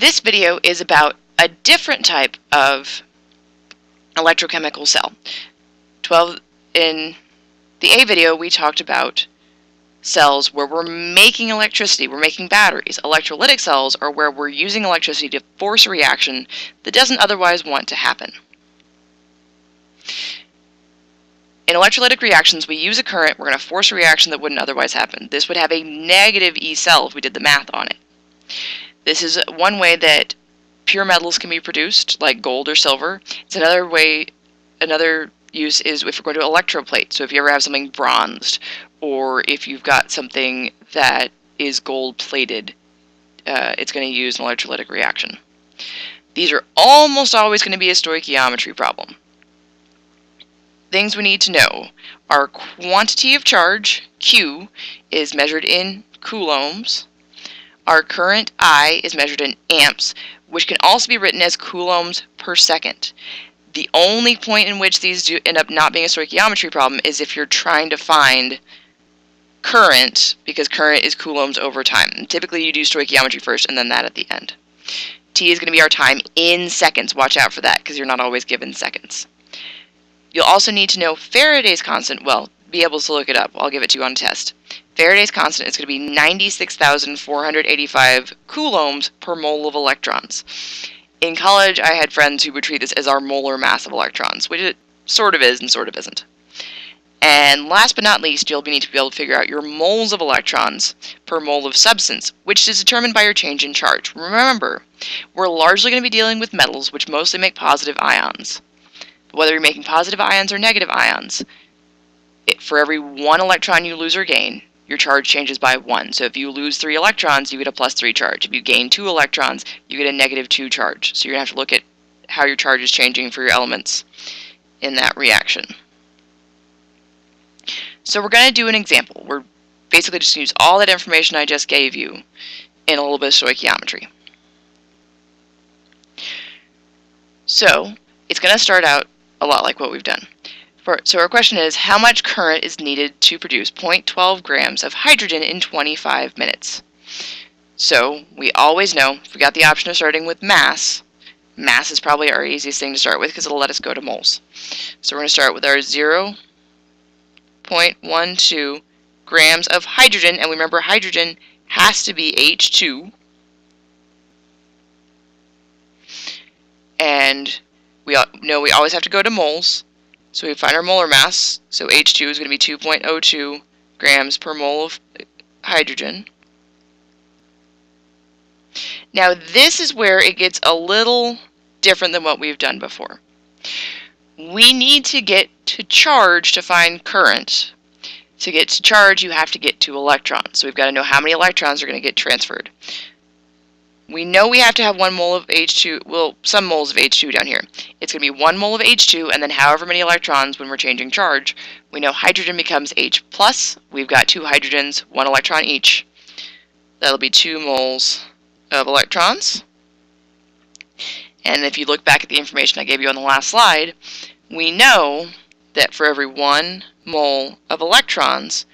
This video is about a different type of electrochemical cell. In the A video, we talked about cells where we're making electricity, we're making batteries. Electrolytic cells are where we're using electricity to force a reaction that doesn't otherwise want to happen. In electrolytic reactions, we use a current, we're going to force a reaction that wouldn't otherwise happen. This would have a negative E cell if we did the math on it. This is one way that pure metals can be produced, like gold or silver. It's another way, another use is if we're going to electroplate. So if you ever have something bronzed, or if you've got something that is gold plated, it's going to use an electrolytic reaction. These are almost always going to be a stoichiometry problem. Things we need to know: our quantity of charge, Q, is measured in coulombs. Our current, I, is measured in amps, which can also be written as coulombs per second. The only point in which these end up not being a stoichiometry problem is if you're trying to find current, because current is coulombs over time. And typically you do stoichiometry first and then that at the end. T is going to be our time in seconds. Watch out for that, because you're not always given seconds. You'll also need to know Faraday's constant. Well, be able to look it up. I'll give it to you on a test. Faraday's constant is going to be 96,485 coulombs per mole of electrons. In college, I had friends who would treat this as our molar mass of electrons, which it sort of is and sort of isn't. And last but not least, you'll need to be able to figure out your moles of electrons per mole of substance, which is determined by your change in charge. Remember, we're largely going to be dealing with metals, which mostly make positive ions. Whether you're making positive ions or negative ions, for every 1 electron you lose or gain, your charge changes by 1. So if you lose 3 electrons, you get a +3 charge. If you gain 2 electrons, you get a -2 charge. So you're going to have to look at how your charge is changing for your elements in that reaction. So we're going to do an example. We're basically just going to use all that information I just gave you in a little bit of stoichiometry. So it's going to start out a lot like what we've done. So our question is, how much current is needed to produce 0.12 grams of hydrogen in 25 minutes? So we always know, if we got the option of starting with mass, mass is probably our easiest thing to start with because it'll let us go to moles. So we're going to start with our 0.12 grams of hydrogen, and remember hydrogen has to be H2. And we know we always have to go to moles. So we find our molar mass, so H2 is going to be 2.02 grams per mole of hydrogen. Now this is where it gets a little different than what we've done before. We need to get to charge to find current. To get to charge, you have to get to electrons. So we've got to know how many electrons are going to get transferred. We know we have to have 1 mole of H2, well, some moles of H2 down here. It's going to be 1 mole of H2 and then however many electrons when we're changing charge. We know hydrogen becomes H+. We've got 2 hydrogens, 1 electron each. That'll be 2 moles of electrons. And if you look back at the information I gave you on the last slide, we know that for every 1 mole of electrons,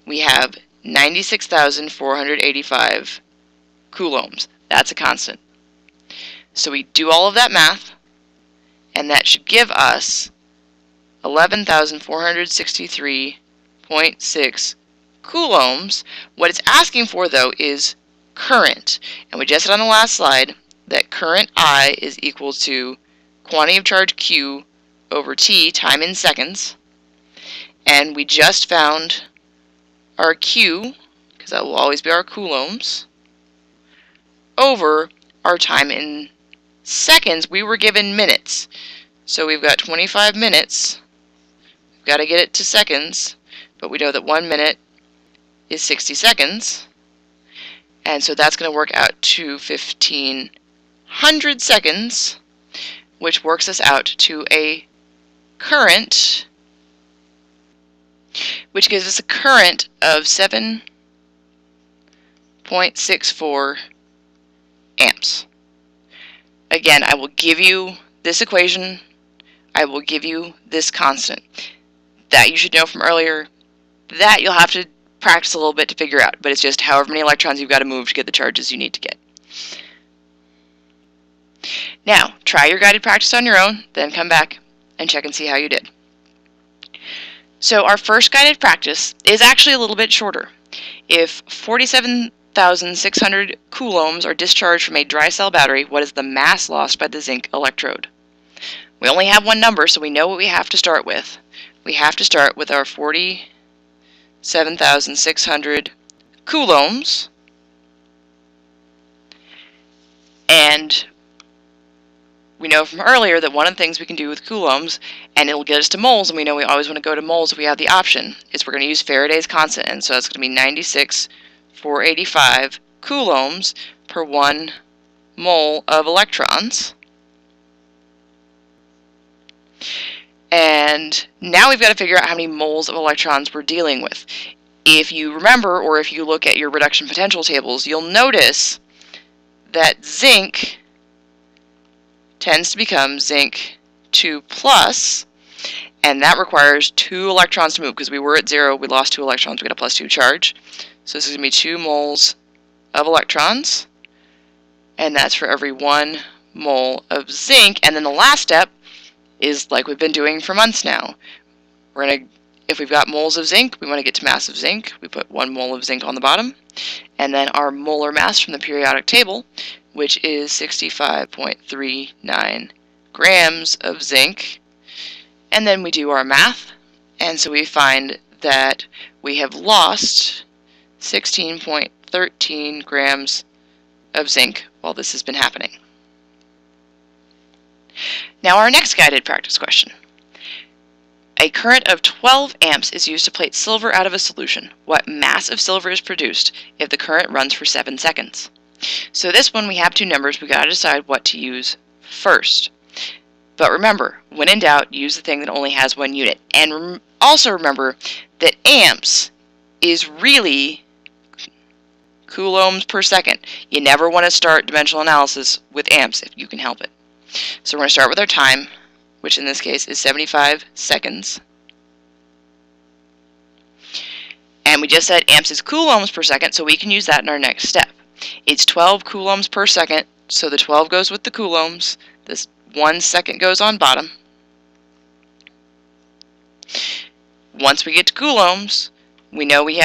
we have 96,485 coulombs. That's a constant. So we do all of that math, and that should give us 11,463.6 coulombs. What it's asking for, though, is current. And we just said on the last slide that current I is equal to quantity of charge Q over T, time in seconds. And we just found our Q, because that will always be our coulombs, over our time in seconds. We were given minutes. So we've got 25 minutes. We've got to get it to seconds, but we know that 1 minute is 60 seconds. And so that's going to work out to 1,500 seconds, which works us out to a current, which gives us a current of 7.64 amps. Again, I will give you this equation. I will give you this constant. That you should know from earlier. That you'll have to practice a little bit to figure out, but it's just however many electrons you've got to move to get the charges you need to get. Now, try your guided practice on your own, then come back and check and see how you did. So our first guided practice is actually a little bit shorter. If 47,600 coulombs are discharged from a dry cell battery, what is the mass lost by the zinc electrode? We only have one number, so we know what we have to start with. We have to start with our 47,600 coulombs, and we know from earlier that one of the things we can do with coulombs, and it'll get us to moles, and we know we always want to go to moles if we have the option, is we're going to use Faraday's constant, and so that's going to be 96,485 coulombs per 1 mole of electrons. And now we've got to figure out how many moles of electrons we're dealing with. If you remember, or if you look at your reduction potential tables, you'll notice that zinc tends to become zinc 2 plus, and that requires 2 electrons to move, because we were at 0, we lost 2 electrons, we got a plus 2 charge. So this is going to be 2 moles of electrons, and that's for every 1 mole of zinc. And then the last step is like we've been doing for months now. We're going to, if we've got moles of zinc, we want to get to mass of zinc. We put 1 mole of zinc on the bottom, and then our molar mass from the periodic table, which is 65.39 grams of zinc. And then we do our math, and so we find that we have lost 16.13 grams of zinc while this has been happening. Now our next guided practice question. A current of 12 amps is used to plate silver out of a solution. What mass of silver is produced if the current runs for 7 seconds? So this one, we have 2 numbers. We got to decide what to use first. But remember, when in doubt, use the thing that only has 1 unit. And also remember that amps is really coulombs per second. You never want to start dimensional analysis with amps if you can help it. So we're going to start with our time, which in this case is 75 seconds. And we just said amps is coulombs per second, so we can use that in our next step. It's 12 coulombs per second, so the 12 goes with the coulombs. This 1 second goes on bottom. Once we get to coulombs, we know we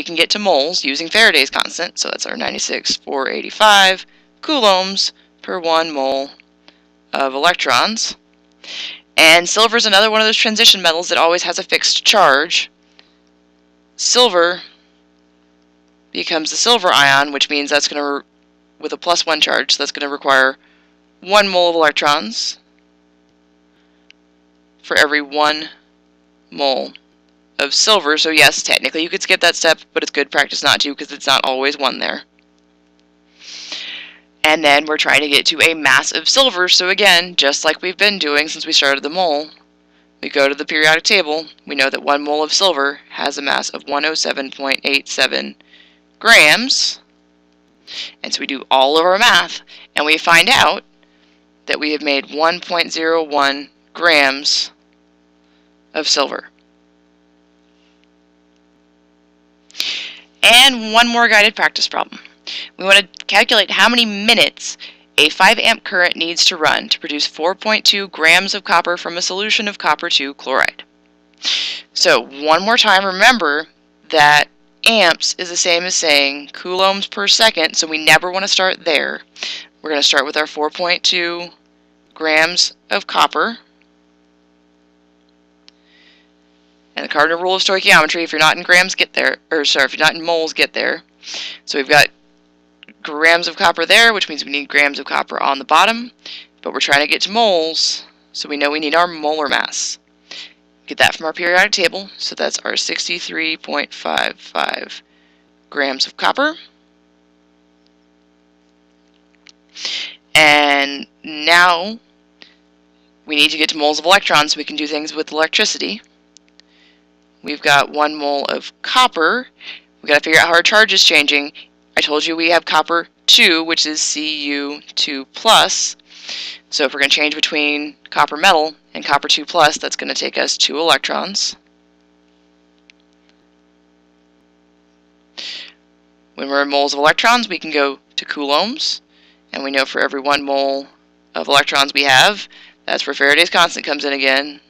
can get to moles using Faraday's constant, so that's our 96,485 coulombs per 1 mole of electrons. And silver is another one of those transition metals that always has a fixed charge. Silver becomes the silver ion, which means that's going to, with a +1 charge, so that's going to require 1 mole of electrons for every 1 mole of silver. So yes, technically you could skip that step, but it's good practice not to, because it's not always 1 there. And then we're trying to get to a mass of silver, so again, just like we've been doing since we started the mole, we go to the periodic table. We know that 1 mole of silver has a mass of 107.87 grams, and so we do all of our math, and we find out that we have made 1.01 grams of silver. And one more guided practice problem. We want to calculate how many minutes a 5 amp current needs to run to produce 4.2 grams of copper from a solution of copper 2 chloride. So one more time, remember that amps is the same as saying coulombs per second, so we never want to start there. We're going to start with our 4.2 grams of copper. And the cardinal rule of stoichiometry, if you're not in grams, get there. Or sorry, if you're not in moles, get there. So we've got grams of copper there, which means we need grams of copper on the bottom. But we're trying to get to moles, so we know we need our molar mass. Get that from our periodic table. So that's our 63.55 grams of copper. And now we need to get to moles of electrons so we can do things with electricity. We've got 1 mole of copper. We've got to figure out how our charge is changing. I told you we have copper 2, which is Cu2+. So if we're going to change between copper metal and copper 2+, that's going to take us 2 electrons. When we're in moles of electrons, we can go to coulombs. And we know for every 1 mole of electrons we have. That's where Faraday's constant comes in again.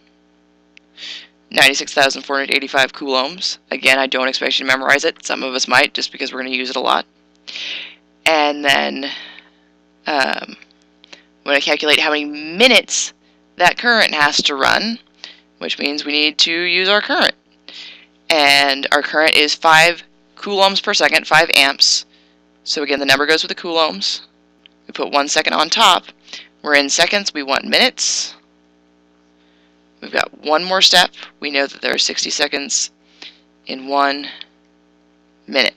96,485 coulombs. Again, I don't expect you to memorize it. Some of us might, just because we're going to use it a lot. And then I'm going to calculate how many minutes that current has to run, which means we need to use our current. And our current is 5 coulombs per second, 5 amps. So again, the number goes with the coulombs. We put 1 second on top. We're in seconds, we want minutes. We've got one more step. We know that there are 60 seconds in 1 minute.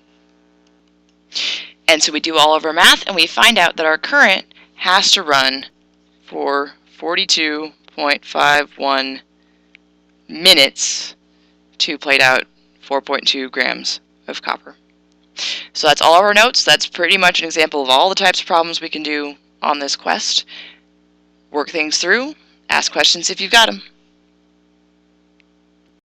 And so we do all of our math, and we find out that our current has to run for 42.51 minutes to plate out 4.2 grams of copper. So that's all of our notes. That's pretty much an example of all the types of problems we can do on this quest. Work things through. Ask questions if you've got them.